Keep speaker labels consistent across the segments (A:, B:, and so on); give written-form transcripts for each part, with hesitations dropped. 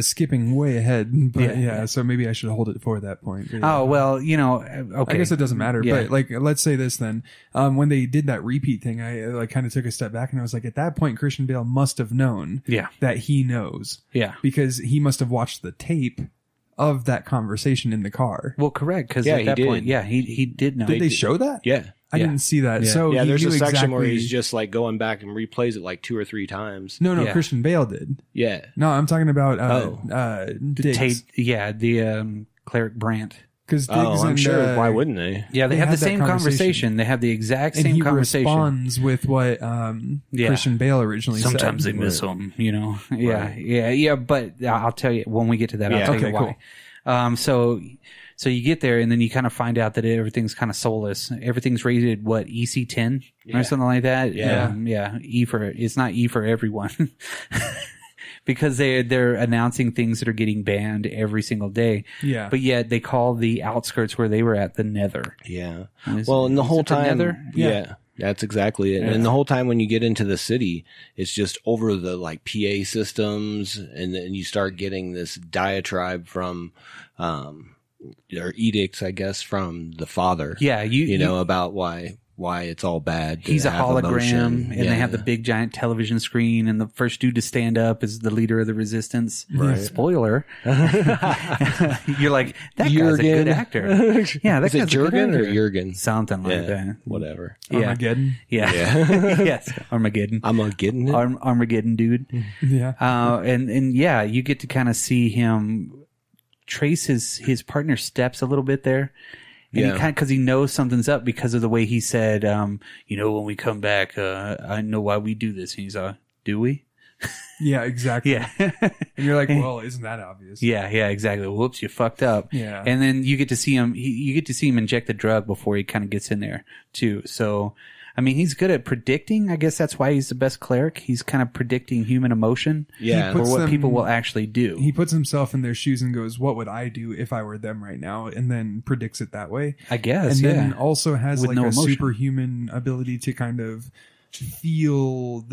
A: skipping way ahead, but so maybe I should hold it for that point.
B: Oh, well, okay.
A: I guess it doesn't matter, but like, let's say this then. When they did that repeat thing, I like kind of took a step back and I was like, at that point, Christian Bale must have known that he knows. Yeah. Because he must have watched the tape of that conversation in the car.
B: Well, correct. Because at that point, he did know.
A: Did they show that?
C: Yeah.
A: I didn't see that.
C: Yeah.
A: So
C: there's a section where he's just like going back and replays it like 2 or 3 times.
A: No, Christian Bale did.
C: Yeah.
A: No, I'm talking about Diggs.
B: The cleric Brandt.
A: Because
C: I'm sure. Why wouldn't they?
B: Yeah, they have the same conversation. They have the exact same conversation.
A: He responds with what Christian Bale originally said.
B: Sometimes they miss him, Yeah, but I'll tell you when we get to that. I'll tell you why. Cool. So you get there and then you kind of find out that everything's kind of soulless. Everything's rated EC10 or something like that. Yeah. It's not E for everyone. Because they're announcing things that are getting banned every single day. Yeah. But yet they call the outskirts where they were at the Nether.
C: Yeah. And the whole time. The Nether? Yeah. That's exactly it. Yeah. And the whole time when you get into the city, it's just over the like PA systems, and then you start getting this diatribe from or edicts, I guess, from the father. Yeah, you know about why it's all bad.
B: He's a hologram, and they have the big giant television screen, and the first dude to stand up is the leader of the resistance. Right. Spoiler. You're like, that guy's a good actor. Yeah, that
C: is it Jurgen or Jurgen?
B: Something like that.
C: Whatever.
A: Armageddon.
B: Yeah. Yes, Armageddon. Armageddon, dude. Yeah. And you get to kind of see him trace his partner's steps a little bit there. And he because he knows something's up because of the way he said, when we come back, I know why we do this. And he's like, do we?
A: Yeah, exactly. Yeah. And you're like, well, isn't that obvious?
B: Yeah, exactly. Whoops, you fucked up. Yeah. And then you get to see him, inject the drug before he kind of gets in there too. So, I mean, he's good at predicting. I guess that's why he's the best cleric. He's kind of predicting human emotion or what people will actually do.
A: He puts himself in their shoes and goes, what would I do if I were them right now? And then predicts it that way.
B: I guess,
A: and then also has with like a superhuman ability to kind of feel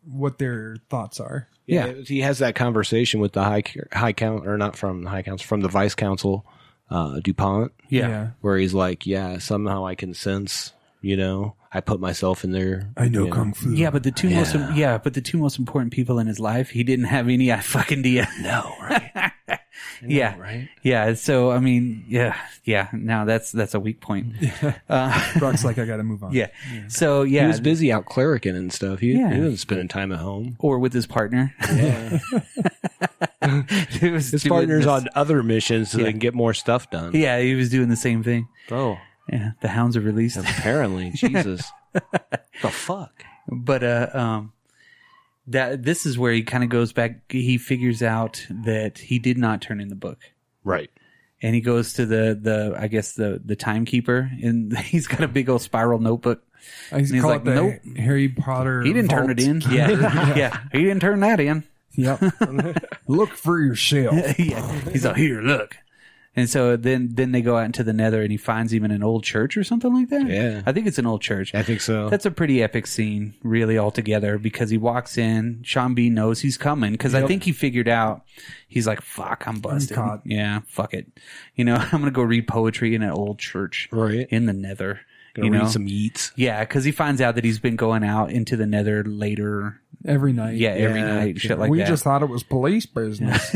A: what their thoughts are.
C: Yeah. He has that conversation with the high count, or not from the high council, from the vice council, DuPont. Yeah. Where he's like, somehow I can sense, I put myself in there.
A: I know kung fu.
B: Yeah, but the two most important people in his life, he didn't have any fucking idea.
C: No, right?
B: Right? Yeah. So I mean, no, that's a weak point.
A: Brock's like, I got to move on.
B: Yeah. So he
C: was busy out clericing and stuff. He wasn't spending time at home
B: or with his partner. Yeah.
C: His partner's on other missions so they can get more stuff done.
B: Yeah, he was doing the same thing.
C: Oh.
B: Yeah, the Hounds of Release.
C: Apparently, Jesus, the fuck.
B: But this is where he kind of goes back. He figures out that he did not turn in the book,
C: right?
B: And he goes to the timekeeper, and he's got a big old spiral notebook.
A: He's like, nope, Harry Potter.
B: He didn't turn it in. Yeah, he didn't turn that in.
A: Yep. Look for yourself.
B: He's like, here, look. And so then they go out into the Nether, and he finds him in an old church or something like that.
C: Yeah.
B: I think it's an old church.
C: I think so.
B: That's a pretty epic scene, really, altogether, because he walks in. Sean Bean knows he's coming, because I think he figured out, he's like, fuck, I'm busted. Yeah, fuck it. I'm going to go read poetry in an old church in the Nether.
C: Gonna read some Yeats.
B: Yeah, because he finds out that he's been going out into the Nether later.
A: Every night.
B: Yeah, every night. Shit like that.
A: We just thought it was police business.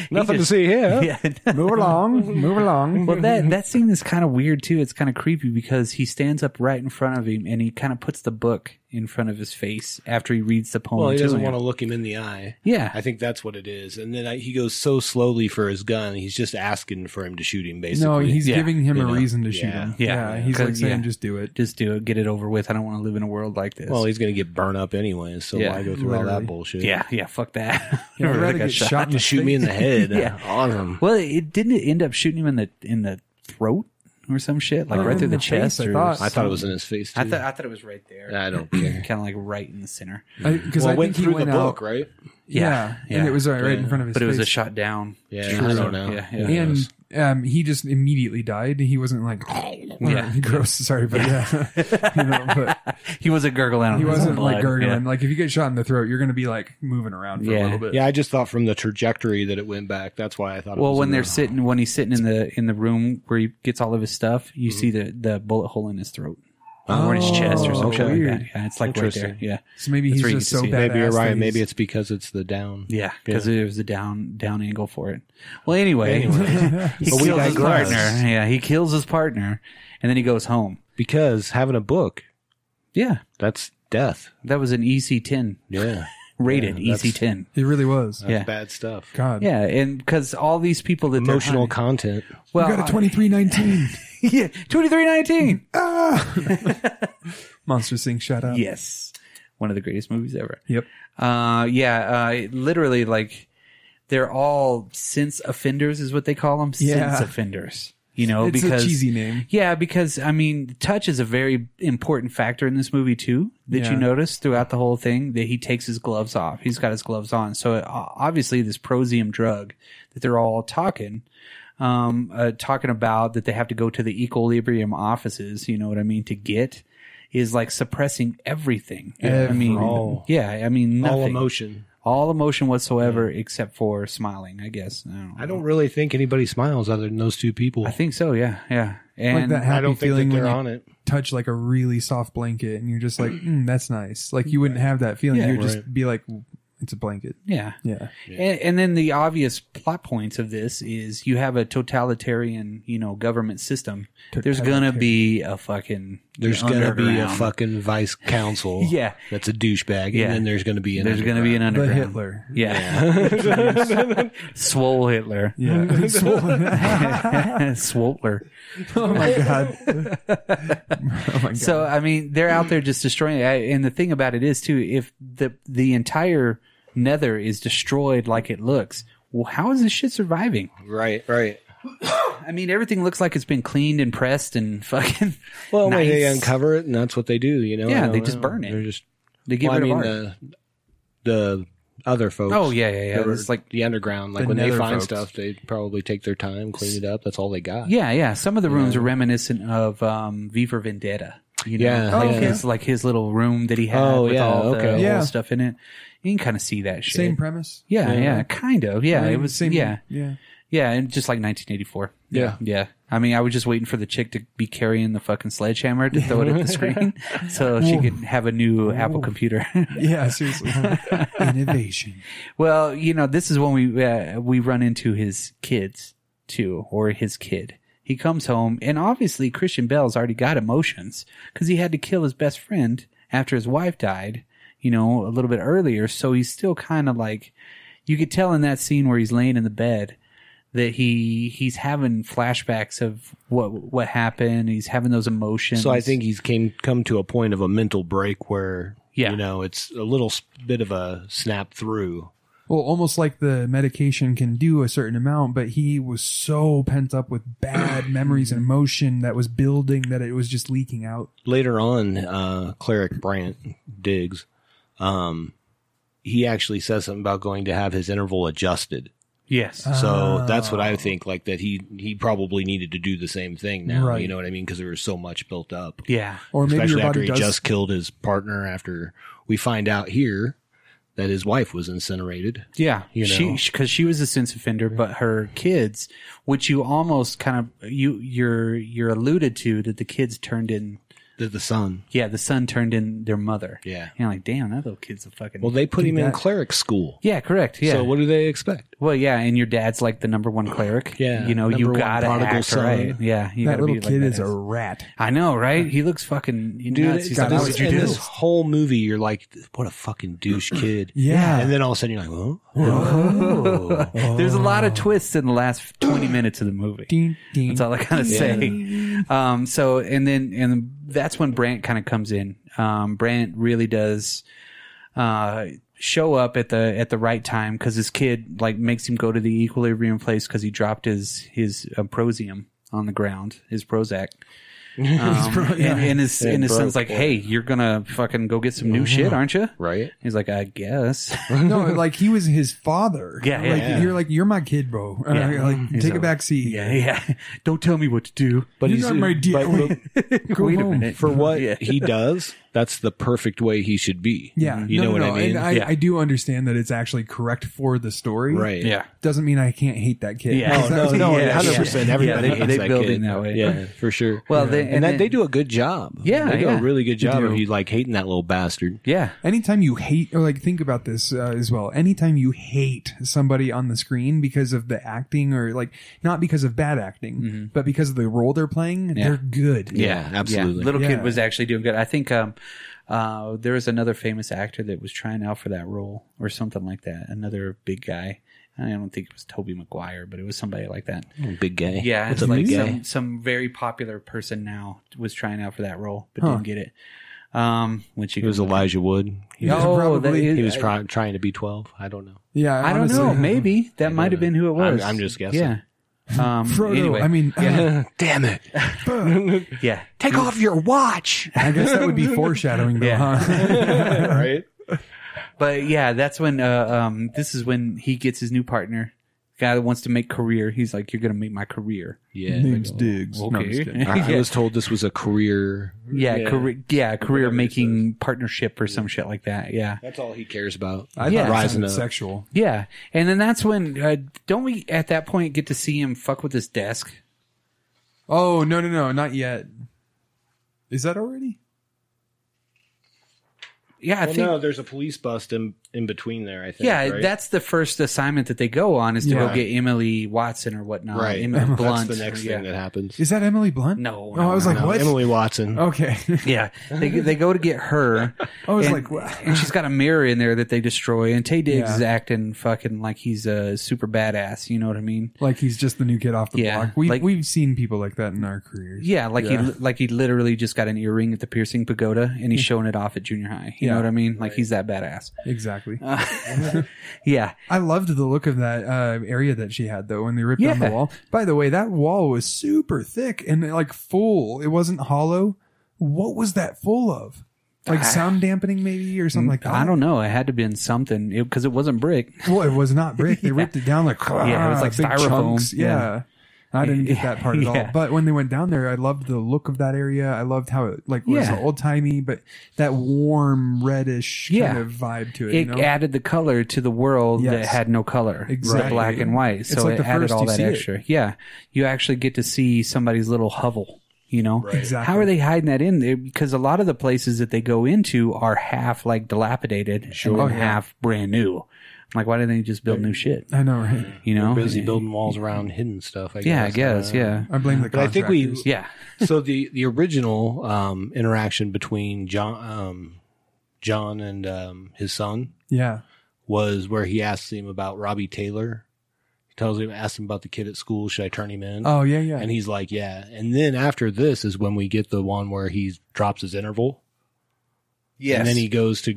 C: Nothing to see here.
A: Yeah. Move along.
B: Well, that scene is kind of weird, too. It's kind of creepy because he stands up right in front of him, and he kind of puts the book in front of his face after he reads the poem.
C: Well, he doesn't want to look him in the eye.
B: Yeah.
C: I think that's what it is. And then he goes so slowly for his gun, he's just asking for him to shoot him, basically.
A: No, he's giving him a reason to shoot him. Yeah. He's like saying, just do it.
B: Just do it. Get it over with. I don't want to live in a world like this.
C: Well, he's going to get burned up anyway, so why go through all that bullshit?
B: Yeah, fuck that.
A: I'd rather get shot in the
C: shoot me in the head. Awesome.
B: Well, it didn't end up shooting him in the throat or some shit, like right through the chest.
C: I thought it was in his face, too.
B: I thought it was right there.
C: I don't care.
B: Kind of like right in the center.
A: Because I
C: went
A: think
C: through
A: he went
C: the
A: out,
C: book, right?
A: Yeah. And it was right in front of his face.
B: But it was a shot down.
C: Yeah, I don't know.
B: Yeah.
A: And He just immediately died. He wasn't like, gross. Sorry, but but
B: he wasn't gurgling.
A: He wasn't like gurgling. Like if you get shot in the throat, you're going to be like moving around for a little bit.
C: Yeah, I just thought from the trajectory that it went back. That's why I thought.
B: Well, when he's sitting in the room where he gets all of his stuff, you see the bullet hole in his throat. Or in his chest or something like that. Yeah, it's like right there. Yeah.
A: So maybe he's just so badass.
C: Maybe you're right. Maybe it's because it's the down.
B: Yeah, because it was the down angle for it. Well, anyway. He kills his partner. Yeah, he kills his partner, and then he goes home.
C: Because having a book.
B: Yeah.
C: That's death.
B: That was an EC-10.
C: Yeah.
B: Rated EC-10.
A: It really was.
C: That's bad stuff.
A: God.
B: Yeah, and because all these people that
C: emotional content.
A: Well, we got a 2319.
B: Yeah, 2319.
A: Monsters Inc. Shout out.
B: Yes, one of the greatest movies ever.
A: Yep.
B: Literally, like they're all sense offenders, is what they call them. Sense offenders. You know,
A: it's
B: because
A: a cheesy name.
B: Yeah, because I mean, touch is a very important factor in this movie too. That you notice throughout the whole thing that he takes his gloves off. He's got his gloves on. So obviously, this prosium drug that they're all talking about that they have to go to the equilibrium offices. You know what I mean? To get is like suppressing everything. Nothing. All emotion whatsoever except for smiling, I guess.
C: I don't really think anybody smiles other than those two people.
B: I think so, yeah. And
A: like that happy
C: I don't think
A: feeling
C: that they're
A: when
C: on it.
A: Touch like a really soft blanket and you're just like, that's nice. Like you wouldn't have that feeling. You would just be like, it's a blanket.
B: Yeah.
A: Yeah.
B: And then the obvious plot points of this is you have a totalitarian, government system. There's going to be a fucking
C: There's going to be a fucking vice council.
B: Yeah.
C: That's a douchebag.
B: Yeah.
C: And then there's going to be an
B: underground.
A: The Hitler.
B: Yeah. Swole Hitler.
A: Yeah.
B: Swoller.
A: Oh my God.
B: So, I mean, they're out there just destroying it. And the thing about it is, too, if the entire nether is destroyed like it looks, well, how is this shit surviving?
C: Right.
B: I mean, everything looks like it's been cleaned and pressed and fucking
C: well,
B: nice.
C: They uncover it, and that's what they do,
B: Yeah, they just burn it. They get rid of art.
C: The other folks.
B: Oh, yeah. It's like
C: the underground. Like when they find stuff, they probably take their time, clean it up. That's all they got.
B: Yeah. Some of the rooms are reminiscent of V for Vendetta. Like his little room that he had with all the old stuff in it. You can kind of see that shit.
A: Same premise.
B: Yeah, kind of. Yeah, it was
A: same.
B: Yeah, and just like 1984.
C: Yeah.
B: I mean, I was just waiting for the chick to be carrying the fucking sledgehammer to throw it at the screen, so she could have a new Apple computer.
A: Yeah, seriously, innovation.
B: Well, this is when we run into his kids too, or his kid. He comes home, and obviously Christian Bale's already got emotions because he had to kill his best friend after his wife died. A little bit earlier. So he's still kind of like, you could tell in that scene where he's laying in the bed that he's having flashbacks of what happened. He's having those emotions.
C: So I think he's come to a point of a mental break where, it's a little bit of a snap through.
A: Well, almost like the medication can do a certain amount, but he was so pent up with bad memories and emotion that was building that it was just leaking out.
C: Later on, Cleric Brandt, Diggs, he actually says something about going to have his interval adjusted.
B: Yes.
C: So that's what I think, like that he probably needed to do the same thing now.
A: Right.
C: You know what I mean? Because there was so much built up.
B: Yeah.
A: Or maybe
C: especially
A: your
C: after
A: body
C: he just killed his partner after we find out here that his wife was incinerated.
B: Yeah. Because she was a sense offender, but her kids, which you almost kind of, you're alluded to that the kids turned in.
C: The son.
B: Yeah, the son turned in their mother.
C: Yeah.
B: And like, damn, that little kid's a fucking...
C: Well, they put him in cleric school.
B: Yeah, correct. Yeah.
C: So what do they expect?
B: Well, yeah, and your dad's like the number one cleric.
C: Yeah.
B: You gotta act son. Right. Yeah.
A: That little kid is a rat.
B: I know, right? He looks fucking nuts. He's like,
C: what would you do? This whole movie, you're like, what a fucking douche kid.
A: Yeah.
C: And then all of a sudden you're like,
B: oh. There's a lot of twists in the last 20 minutes of the movie.
A: Ding, ding,
B: that's all I gotta say. So, and that's when Brandt kind of comes in. Brandt really does show up at the right time because his kid like makes him go to the equilibrium place because he dropped his prosium on the ground, his Prozac. And his son's like, hey, you're gonna fucking go get some new shit, aren't you?
C: Right.
B: He's like, I guess.
A: No, like he was his father.
B: Yeah.
A: You're my kid, bro. Take a back seat.
B: Yeah. Don't tell me what to do.
C: But
A: You're not my dad.
B: Wait a minute.
C: For what he does, that's the perfect way he should be.
A: Yeah.
C: You know what I mean?
A: And I do understand that it's actually correct for the story.
C: Right.
B: Yeah.
A: Doesn't mean I can't hate that kid.
B: Yeah.
C: No, 100%. Everybody hates
B: they
C: that
B: build
C: kid.
B: it that way.
C: Yeah, for sure.
B: Well,
C: they do a good job.
B: Yeah,
C: they do a
B: yeah.
C: really good job
A: They
C: of
A: do.
C: you like hating that little bastard.
B: Yeah.
A: Anytime you hate, or like think about this as well. Anytime you hate somebody on the screen because of the acting, or like not because of bad acting, but because of the role they're playing, they're good.
C: Yeah, absolutely.
B: Yeah. Little kid was actually doing good. I think there was another famous actor that was trying out for that role or something like that. Another big guy. I don't think it was Tobey Maguire, but it was somebody like that.
C: Big guy.
B: Yeah,
C: What's
B: it's
C: a
B: like
C: big guy?
B: some very popular person now was trying out for that role, but didn't get it. Which
C: It was Elijah Wood. He was trying to be 12. I don't know.
A: Yeah,
B: I don't know. Maybe that might have been who it was.
C: I'm just guessing.
B: Yeah.
A: Frodo.
B: Anyway,
A: I mean,
C: Damn it.
B: yeah.
C: Take off your watch.
A: I guess that would be foreshadowing, though, huh?
C: Right?
B: But yeah, that's when this is when he gets his new partner. Guy that wants to make career. He's like, "You're gonna make my career."
C: Yeah.
A: Name's Diggs. No, I'm just
B: Okay.
A: kidding.
C: I was told this was a career.
B: Career making partnership or some shit like that. Yeah.
C: That's all he cares about.
A: I thought it
C: Rising
A: sounded
C: up.
A: sexual.
B: Yeah. And then that's when don't we at that point get to see him fuck with his desk?
A: Oh, no, not yet. Is that already?
B: Yeah, I think.
C: No, there's a police bust in between there, I think.
B: Yeah,
C: right?
B: that's the first assignment that they go on is to go get Emily Watson or whatnot.
C: Right.
B: Emily Blunt.
C: That's the next thing that happens.
A: Is that Emily Blunt?
B: No.
A: Oh, I was like,
C: No,
A: what?
C: Emily Watson.
A: Okay.
B: Yeah, they go to get her.
A: I was
B: and,
A: like, what?
B: and she's got a mirror in there that they destroy. And Taye Diggs
A: Yeah.
B: is acting fucking like he's a super badass. You know what I mean?
A: Like he's just the new kid off the
B: Yeah,
A: block. We've seen people like that in our careers.
B: Yeah, he literally just got an earring at the piercing pagoda and he's showing it off at junior high. You know what I mean? Like he's that badass.
A: Exactly.
B: Yeah.
A: I loved the look of that area that she had though when they ripped down the wall. By the way, that wall was super thick and like full. It wasn't hollow. What was that full of? Like sound dampening maybe or something like that?
B: I don't know. It had to have been something because it wasn't brick.
A: Well, it was not brick. They ripped it down like
B: it was like
A: big
B: styrofoam.
A: chunks. Yeah. I didn't get that part at all.
B: Yeah.
A: But when they went down there, I loved the look of that area. I loved how it like was old timey, but that warm reddish kind of vibe to it.
B: It added the color to the world that had no color.
A: Exactly.
B: The black and white. So
A: like
B: it
A: the
B: added
A: first
B: all
A: you
B: that
A: see it.
B: extra. Yeah. You actually get to see somebody's little hovel. You know,
A: Exactly.
B: How are they hiding that in there? Because a lot of the places that they go into are half like dilapidated and then half brand new. I'm like, why didn't they just build new shit?
A: I know, right?
B: You know,
C: They're busy building walls around hidden stuff, I guess.
B: Yeah, I guess. Yeah.
A: I blame the
C: But I think
A: contractors.
C: so the original interaction between John and his son was where he asks him about Robbie Taylor. He asks him about the kid at school. Should I turn him in?
A: Oh, yeah.
C: And he's like, yeah. And then after this is when we get the one where he drops his interval. Yes. And then he goes to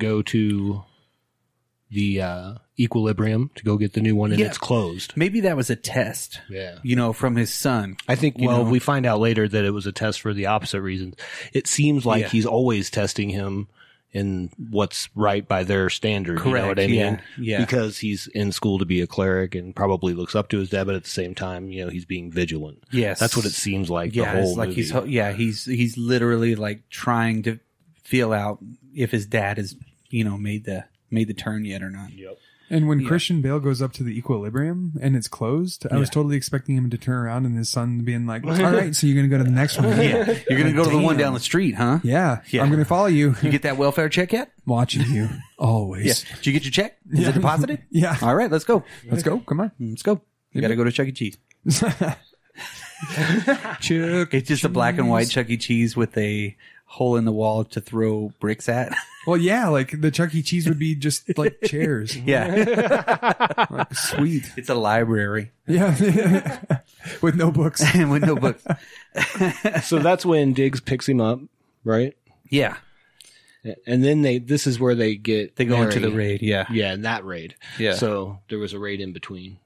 C: the Equilibrium to go get the new one, and it's closed.
B: Maybe that was a test.
C: Yeah.
B: You know, from his son.
C: I think, we find out later that it was a test for the opposite reasons. It seems like he's always testing him in what's right by their standard.
B: Correct.
C: You know what I mean?
B: Yeah.
C: Because he's in school to be a cleric and probably looks up to his dad, but at the same time, he's being vigilant.
B: Yes.
C: That's what it seems like.
B: Yeah.
C: The whole
B: It's like
C: movie.
B: he's literally like trying to feel out if his dad has, made the turn yet or not.
C: Yep.
A: And when Christian Bale goes up to the Equilibrium and it's closed, I was totally expecting him to turn around and his son being like, all right, so you're going to go to the next one.
B: Yeah. You're going to go to the one down the street, huh?
A: Yeah. I'm going to follow you.
B: You get that welfare check yet?
A: Watching you. Always.
B: Yeah. Did you get your check? Is it deposited?
A: Yeah.
B: All right, let's go.
A: Let's go. Come on.
B: Let's go. You got to go to Chuck E. Cheese. It's just a black and white Chuck E. Cheese with a hole in the wall to throw bricks at.
A: Well, yeah, like the Chuck E. Cheese would be just like chairs.
B: Yeah.
A: Like, sweet.
B: It's a library.
A: Yeah. With no books.
B: With no books.
C: So that's when Diggs picks him up, right?
B: Yeah.
C: And then this is where they go
B: into the raid. Yeah.
C: Yeah, in that raid.
B: Yeah.
C: So there was a raid in between.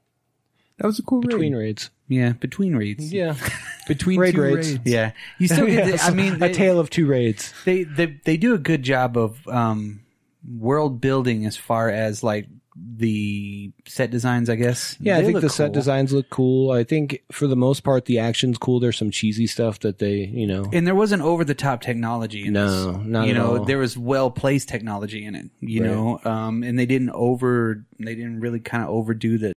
A: That was a cool
C: between raids.
B: Yeah, between raids.
C: Yeah,
A: between
C: raid
A: two
C: raids.
B: Yeah, you still get. I mean,
C: a tale of two raids.
B: They do a good job of world building as far as like the set designs, I guess.
C: Yeah, I think the set designs look cool. I think for the most part the action's cool. There's some cheesy stuff that they,
B: And there wasn't over the top technology in this.
C: No, not at all.
B: There was well placed technology in it, you know. And they didn't really kind of overdo the